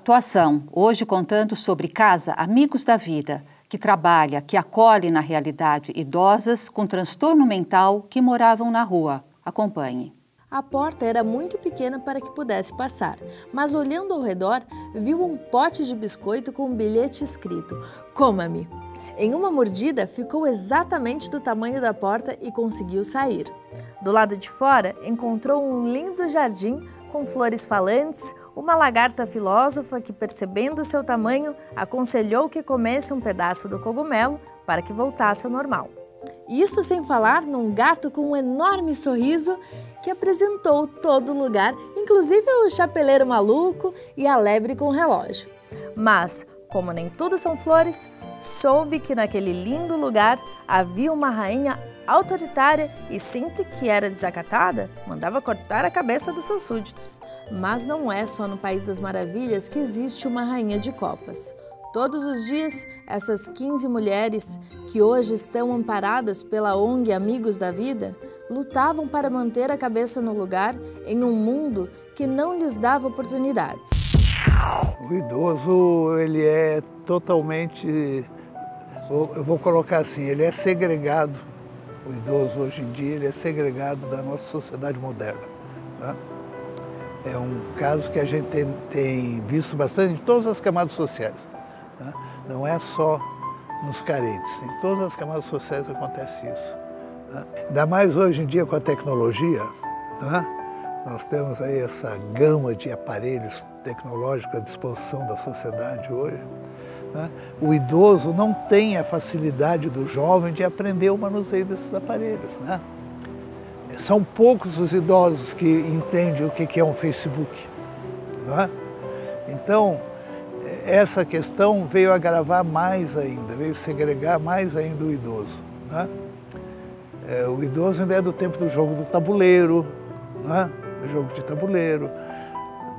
Atuação, hoje contando sobre Casa Amigos da Vida, que trabalha, que acolhe na realidade idosas com transtorno mental que moravam na rua. Acompanhe. A porta era muito pequena para que pudesse passar, mas olhando ao redor, viu um pote de biscoito com um bilhete escrito: "Coma-me". Em uma mordida, ficou exatamente do tamanho da porta e conseguiu sair. Do lado de fora, encontrou um lindo jardim com flores falantes, uma lagarta filósofa que, percebendo seu tamanho, aconselhou que comesse um pedaço do cogumelo para que voltasse ao normal. Isso sem falar num gato com um enorme sorriso que apresentou todo lugar, inclusive o chapeleiro maluco e a lebre com relógio. Mas, como nem tudo são flores, soube que naquele lindo lugar havia uma rainha autoritária e sempre que era desacatada, mandava cortar a cabeça dos seus súditos. Mas não é só no País das Maravilhas que existe uma rainha de copas. Todos os dias, essas 15 mulheres, que hoje estão amparadas pela ONG Amigos da Vida, lutavam para manter a cabeça no lugar em um mundo que não lhes dava oportunidades. O idoso, ele é totalmente, eu vou colocar assim, ele é segregado. O idoso hoje em dia ele é segregado da nossa sociedade moderna. Tá? É um caso que a gente tem visto bastante em todas as camadas sociais. Tá? Não é só nos carentes, em todas as camadas sociais acontece isso. Tá? Ainda mais hoje em dia com a tecnologia, tá? Nós temos aí essa gama de aparelhos tecnológicos à disposição da sociedade hoje. O idoso não tem a facilidade do jovem de aprender o manuseio desses aparelhos. Né? São poucos os idosos que entendem o que é um Facebook. Né? Então, essa questão veio agravar mais ainda, veio segregar mais ainda o idoso. Né? O idoso ainda é do tempo do jogo do tabuleiro, né? Do jogo de tabuleiro,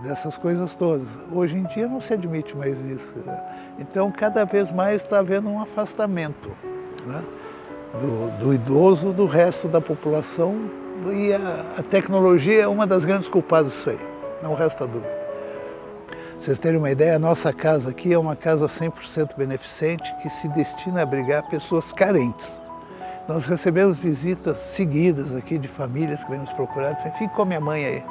dessas coisas todas. Hoje em dia não se admite mais isso. Então, cada vez mais está havendo um afastamento, né, do idoso do resto da população, e a tecnologia é uma das grandes culpadas disso aí, não resta dúvida. Pra vocês terem uma ideia, a nossa casa aqui é uma casa 100% beneficente que se destina a abrigar pessoas carentes. Nós recebemos visitas seguidas aqui de famílias que vêm nos procurar, dizem: "Fique com a minha mãe aí.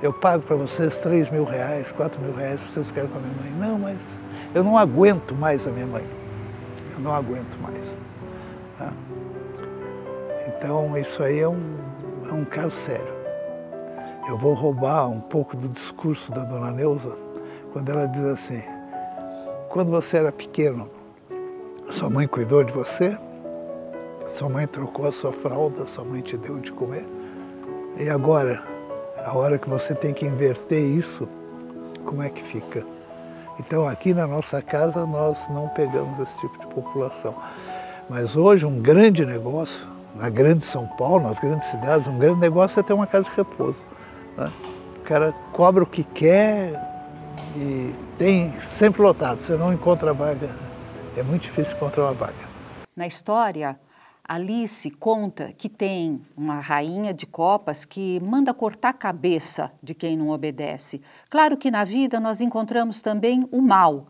Eu pago para vocês R$3.000, R$4.000, vocês querem com a minha mãe?" "Não, mas eu não aguento mais a minha mãe. Eu não aguento mais." Tá? Então, isso aí é um caso sério. Eu vou roubar um pouco do discurso da dona Neuza, quando ela diz assim: "Quando você era pequeno, sua mãe cuidou de você, sua mãe trocou a sua fralda, sua mãe te deu de comer, e agora, a hora que você tem que inverter isso, como é que fica?" Então, aqui na nossa casa, nós não pegamos esse tipo de população. Mas hoje, um grande negócio, na grande São Paulo, nas grandes cidades, um grande negócio é ter uma casa de repouso. Né? O cara cobra o que quer e tem sempre lotado. Você não encontra vaga, é muito difícil encontrar uma vaga. Na história, Alice conta que tem uma rainha de copas que manda cortar a cabeça de quem não obedece. Claro que na vida nós encontramos também o mal.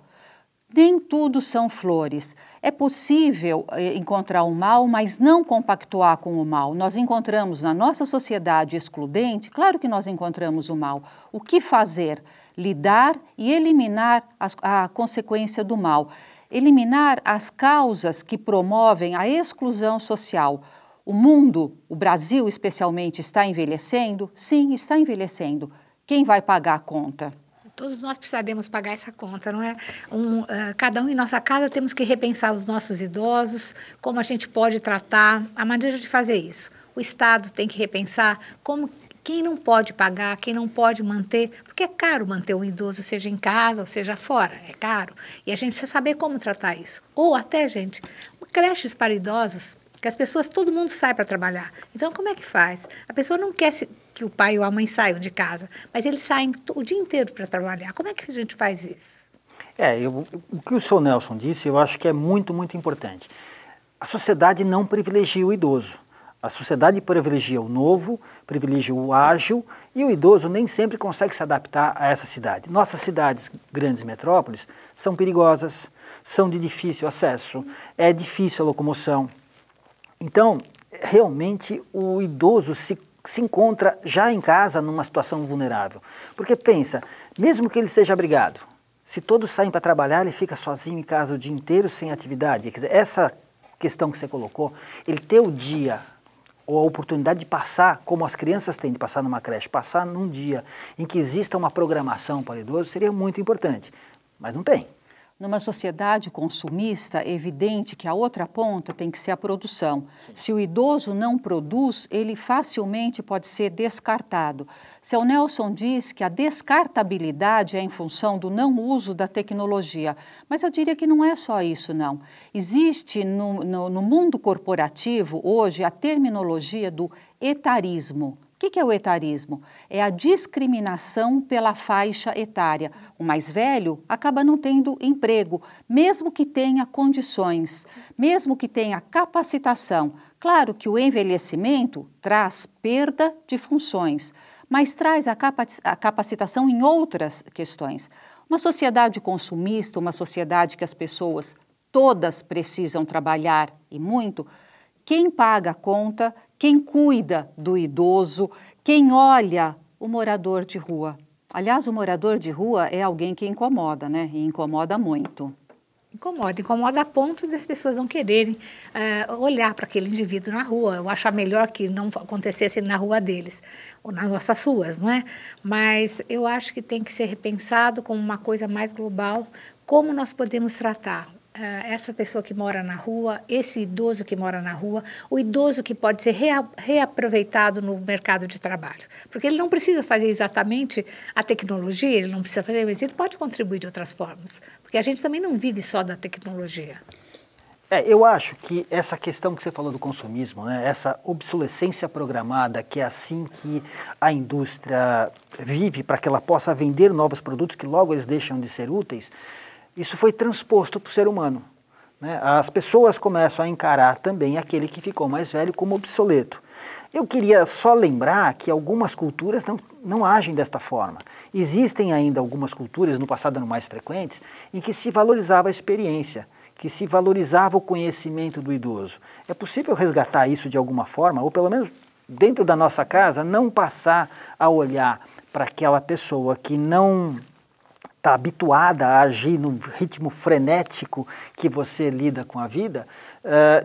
Nem tudo são flores. É possível encontrar o mal, mas não compactuar com o mal. Nós encontramos na nossa sociedade excludente, claro que nós encontramos o mal. O que fazer? Lidar e eliminar a consequência do mal. Eliminar as causas que promovem a exclusão social. O mundo, o Brasil especialmente, está envelhecendo? Sim, está envelhecendo. Quem vai pagar a conta? Todos nós precisaremos pagar essa conta, não é? Cada um em nossa casa temos que repensar os nossos idosos, como a gente pode tratar, a maneira de fazer isso. O Estado tem que repensar como quem não pode pagar, quem não pode manter, porque é caro manter um idoso, seja em casa ou seja fora, é caro. E a gente precisa saber como tratar isso. Ou até, gente, creches para idosos, que as pessoas, todo mundo sai para trabalhar. Então, como é que faz? A pessoa não quer que o pai ou a mãe saiam de casa, mas eles saem o dia inteiro para trabalhar. Como é que a gente faz isso? O que o senhor Nelson disse, eu acho que é muito, muito importante. A sociedade não privilegia o idoso. A sociedade privilegia o novo, privilegia o ágil, e o idoso nem sempre consegue se adaptar a essa cidade. Nossas cidades, grandes metrópoles, são perigosas, são de difícil acesso, é difícil a locomoção. Então, realmente, o idoso se encontra já em casa numa situação vulnerável. Porque pensa, mesmo que ele seja abrigado, se todos saem para trabalhar, ele fica sozinho em casa o dia inteiro sem atividade. Quer dizer, essa questão que você colocou, ele ter o dia ou a oportunidade de passar, como as crianças têm de passar numa creche, passar num dia em que exista uma programação para o idoso, seria muito importante, mas não tem. Numa sociedade consumista, é evidente que a outra ponta tem que ser a produção. Se o idoso não produz, ele facilmente pode ser descartado. Seu Nelson diz que a descartabilidade é em função do não uso da tecnologia, mas eu diria que não é só isso, não. Existe no mundo corporativo, hoje, a terminologia do etarismo. O que é o etarismo? É a discriminação pela faixa etária. O mais velho acaba não tendo emprego, mesmo que tenha condições, mesmo que tenha capacitação. Claro que o envelhecimento traz perda de funções, mas traz a capacitação em outras questões. Uma sociedade consumista, uma sociedade que as pessoas todas precisam trabalhar e muito, quem paga a conta, quem cuida do idoso, quem olha o morador de rua. Aliás, o morador de rua é alguém que incomoda, né? E incomoda muito. Incomoda a ponto das pessoas não quererem olhar para aquele indivíduo na rua, ou achar melhor que não acontecesse na rua deles, ou nas nossas ruas, não é? Mas eu acho que tem que ser repensado como uma coisa mais global, como nós podemos tratar essa pessoa que mora na rua, esse idoso que mora na rua, o idoso que pode ser reaproveitado no mercado de trabalho. Porque ele não precisa fazer exatamente a tecnologia, ele não precisa fazer, mas ele pode contribuir de outras formas. Porque a gente também não vive só da tecnologia. Eu acho que essa questão que você falou do consumismo, né, essa obsolescência programada, que é assim que a indústria vive para que ela possa vender novos produtos que logo eles deixam de ser úteis, isso foi transposto para o ser humano, né? As pessoas começam a encarar também aquele que ficou mais velho como obsoleto. Eu queria só lembrar que algumas culturas não agem desta forma. Existem ainda algumas culturas, no passado eram mais frequentes, em que se valorizava a experiência, que se valorizava o conhecimento do idoso. É possível resgatar isso de alguma forma, ou pelo menos dentro da nossa casa, não passar a olhar para aquela pessoa que não está habituada a agir no ritmo frenético que você lida com a vida,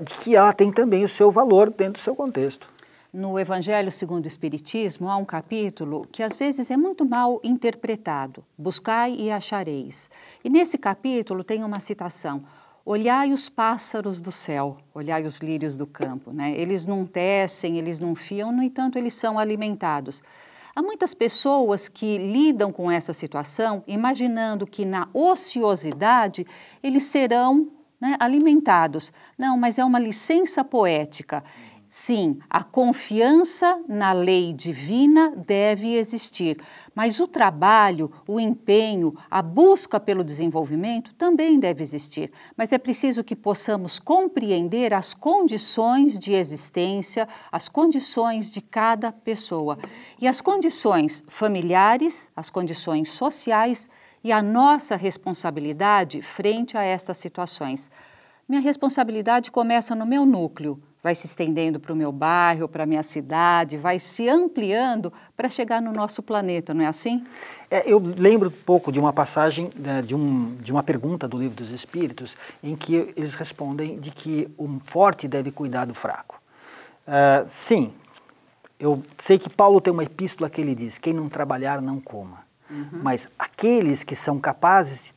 de que ela tem também o seu valor dentro do seu contexto. No Evangelho segundo o Espiritismo, há um capítulo que às vezes é muito mal interpretado, buscai e achareis. E nesse capítulo tem uma citação, olhai os pássaros do céu, olhai os lírios do campo, né? Eles não tecem, eles não fiam, no entanto eles são alimentados. Há muitas pessoas que lidam com essa situação imaginando que na ociosidade eles serão, né, alimentados. Não, mas é uma licença poética. Sim, a confiança na lei divina deve existir, mas o trabalho, o empenho, a busca pelo desenvolvimento também deve existir. Mas é preciso que possamos compreender as condições de existência, as condições de cada pessoa. E as condições familiares, as condições sociais e a nossa responsabilidade frente a estas situações. Minha responsabilidade começa no meu núcleo, vai se estendendo para o meu bairro, para a minha cidade, vai se ampliando para chegar no nosso planeta, não é assim? Eu lembro um pouco de uma passagem, de uma pergunta do Livro dos Espíritos, em que eles respondem de que o forte deve cuidar do fraco. Sim, eu sei que Paulo tem uma epístola que ele diz, quem não trabalhar não coma. Mas aqueles que são incapazes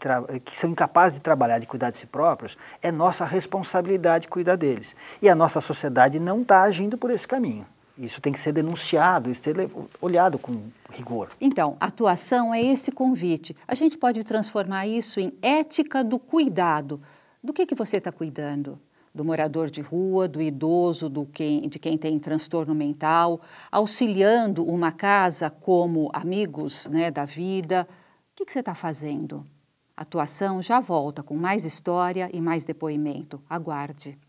de trabalhar, de cuidar de si próprios, é nossa responsabilidade cuidar deles. E a nossa sociedade não está agindo por esse caminho. Isso tem que ser denunciado, isso tem que ser olhado com rigor. Então, atuação é esse convite. A gente pode transformar isso em ética do cuidado. Do que você está cuidando? Do morador de rua, do idoso, de quem tem transtorno mental, auxiliando uma casa como amigos, né, da vida. O que você está fazendo? A atuação já volta com mais história e mais depoimento. Aguarde.